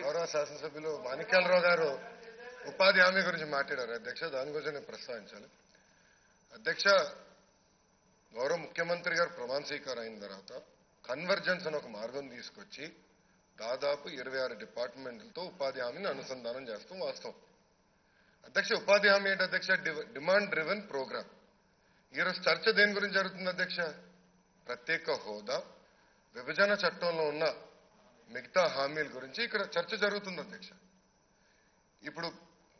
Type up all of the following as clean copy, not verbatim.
గౌరవ శాసనసభ్యులు మాణిక్యాలరావు గారు ఉపాధి హామీ గురించి మాట్లాడారు అధ్యక్ష. దాని గురించి నేను ప్రస్తావించాలి. అధ్యక్ష, గౌరవ ముఖ్యమంత్రి గారు ప్రమాణ స్వీకారం అయిన తర్వాత కన్వర్జెన్స్ అని ఒక మార్గం తీసుకొచ్చి దాదాపు 26 డిపార్ట్మెంట్లతో ఉపాధి హామీని అనుసంధానం చేస్తాం వాస్తవం. అధ్యక్ష, ఉపాధి హామీ ఏంటి అధ్యక్ష? Demand driven programme. ఈరోజు చర్చ దేని గురించి జరుగుతుంది అధ్యక్ష? ప్రత్యేక హోదా, విభజన చట్టంలో ఉన్న మిగతా హామీల గురించి ఇక్కడ చర్చ జరుగుతుంది అధ్యక్ష. ఇప్పుడు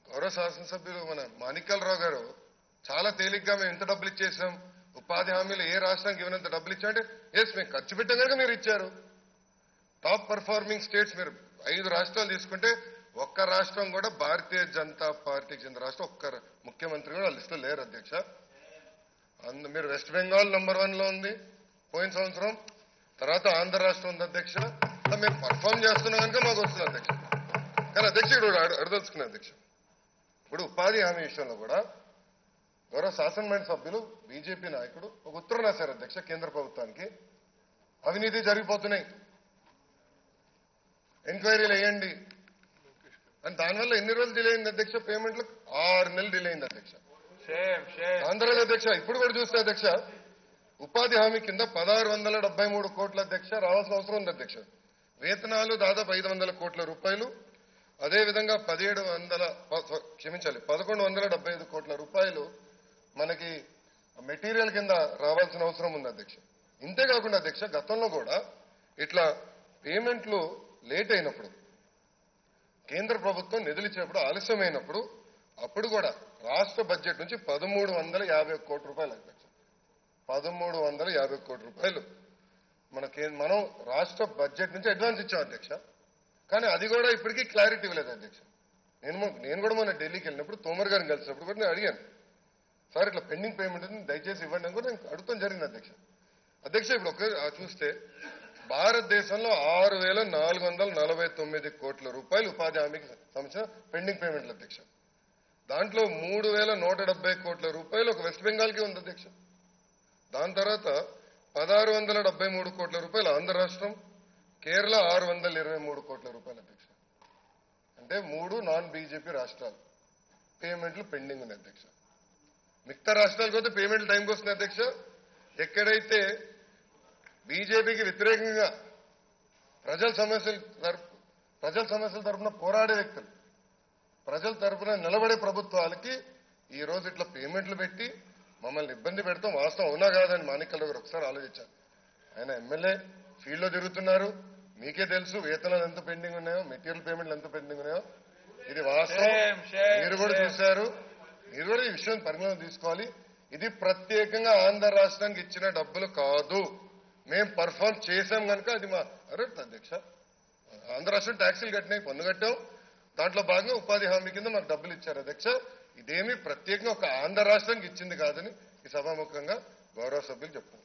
గౌరవ శాసనసభ్యులు మన మాణిక్యాలరావు గారు చాలా తేలిగ్గా మేము ఇంత డబ్బులు ఇచ్చేసాం, ఉపాధి హామీలు ఏ రాష్ట్రానికి ఇవ్వనంత డబ్బులు ఇచ్చామంటే ఎస్ మేము ఖర్చు పెట్టాం కనుక మీరు ఇచ్చారు. టాప్ పర్ఫార్మింగ్ స్టేట్స్ మీరు 5 రాష్ట్రాలు తీసుకుంటే ఒక్క రాష్ట్రం కూడా భారతీయ జనతా పార్టీకి చెందిన రాష్ట్రం ఒక్క ముఖ్యమంత్రి కూడా లిస్టులో లేరు అధ్యక్ష. మీరు వెస్ట్ బెంగాల్ నంబర్ 1 లో ఉంది పోయిన సంవత్సరం, తర్వాత ఆంధ్ర రాష్ట్రం ఉంది అధ్యక్ష. మేము పర్ఫామ్ చేస్తున్నాం కనుక మాకు వస్తుంది అధ్యక్ష. కానీ అధ్యక్ష ఇప్పుడు అడదలుచుకున్నాను అధ్యక్ష, ఇప్పుడు ఉపాధి హామీ విషయంలో కూడా గౌరవ శాసనమండలి సభ్యులు బీజేపీ నాయకుడు ఒక ఉత్తరం రాశారు అధ్యక్ష కేంద్ర ప్రభుత్వానికి. అవినీతి జరిగిపోతున్నాయి, ఎంక్వైరీలు వేయండి అని. దానివల్ల ఎన్ని రోజులు డిలే అయింది అధ్యక్ష? పేమెంట్లు 6 నెలలు డిలే అయింది అధ్యక్ష. ఆంధ్రలో అధ్యక్ష ఇప్పుడు కూడా చూస్తే అధ్యక్ష ఉపాధి హామీ కింద 1673 కోట్ల అధ్యక్ష రావాల్సిన అవసరం ఉంది అధ్యక్ష. వేతనాలు దాదాపు 500 కోట్ల రూపాయలు, అదేవిధంగా 1175 కోట్ల రూపాయలు మనకి మెటీరియల్ కింద రావాల్సిన అవసరం ఉంది అధ్యక్ష. ఇంతేకాకుండా అధ్యక్ష గతంలో కూడా ఇట్లా పేమెంట్లు లేట్ అయినప్పుడు, కేంద్ర ప్రభుత్వం నిధులు ఇచ్చేప్పుడు ఆలస్యమైనప్పుడు అప్పుడు కూడా రాష్ట్ర బడ్జెట్ నుంచి 1350 కోట్ల రూపాయలు అధ్యక్ష. 1350 కోట్ల రూపాయలు మనం రాష్ట్ర బడ్జెట్ నుంచి అడ్వాన్స్ ఇచ్చాం అధ్యక్ష. కానీ అది కూడా ఇప్పటికీ క్లారిటీ ఇవ్వలేదు అధ్యక్ష. నేను కూడా మన ఢిల్లీకి వెళ్ళినప్పుడు తోమర్ గారిని కలిసినప్పుడు కూడా నేను అడిగాను, సార్ ఇట్లా పెండింగ్ పేమెంట్ ఉంది దయచేసి ఇవ్వండి అని కూడా నేను అడుగుతాం జరిగింది అధ్యక్ష. అధ్యక్ష ఇప్పుడు చూస్తే భారతదేశంలో 6449 కోట్ల రూపాయలు ఉపాధి హామీకి సంబంధించిన పెండింగ్ పేమెంట్లు అధ్యక్ష. దాంట్లో 3170 కోట్ల రూపాయలు ఒక వెస్ట్ బెంగాల్కి ఉంది అధ్యక్ష. దాని తర్వాత 1673 కోట్ల రూపాయలు ఆంధ్ర రాష్ట్రం, కేరళ 623 కోట్ల రూపాయలు అధ్యక్ష. అంటే 3 నాన్ బీజేపీ రాష్ట్రాలు పేమెంట్లు పెండింగ్ ఉంది అధ్యక్ష. మిగతా రాష్ట్రాలకు పోతే పేమెంట్లు టైంకి వస్తున్నాయి అధ్యక్ష. ఎక్కడైతే బీజేపీకి వ్యతిరేకంగా ప్రజల సమస్యల తరఫున పోరాడే వ్యక్తులు, ప్రజల తరఫున నిలబడే ప్రభుత్వాలకి ఈ రోజు ఇట్లా పేమెంట్లు పెట్టి మమ్మల్ని ఇబ్బంది పెడతాం. వాస్తవం అవునా కాదని మాణిక్యాలరావు గారు ఒకసారి ఆలోచించారు. ఆయన ఎమ్మెల్యే ఫీల్డ్ లో తిరుగుతున్నారు, మీకే తెలుసు వేతనాలు ఎంత పెండింగ్ ఉన్నాయో, మెటీరియల్ పేమెంట్లు ఎంత పెండింగ్ ఉన్నాయో. ఇది వాస్తవం, మీరు కూడా చూశారు. మీరు కూడా ఈ విషయం పరిగణలోకి తీసుకోవాలి. ఇది ప్రత్యేకంగా ఆంధ్ర రాష్ట్రానికి ఇచ్చిన డబ్బులు కాదు, మేము పర్ఫార్మ్ చేశాం కనుక అది మా అధ్యక్ష. ఆంధ్ర రాష్ట్రం ట్యాక్సీలు కట్టినాయి, పన్ను కట్టాం, దాంట్లో భాగంగా ఉపాధి హామీ కింద మాకు డబ్బులు ఇచ్చారు అధ్యక్ష. ఇదేమీ ప్రత్యేకంగా ఒక ఆంధ్ర రాష్ట్రానికి ఇచ్చింది కాదని ఈ సభాముఖంగా గౌరవ సభ్యులు చెప్తారు.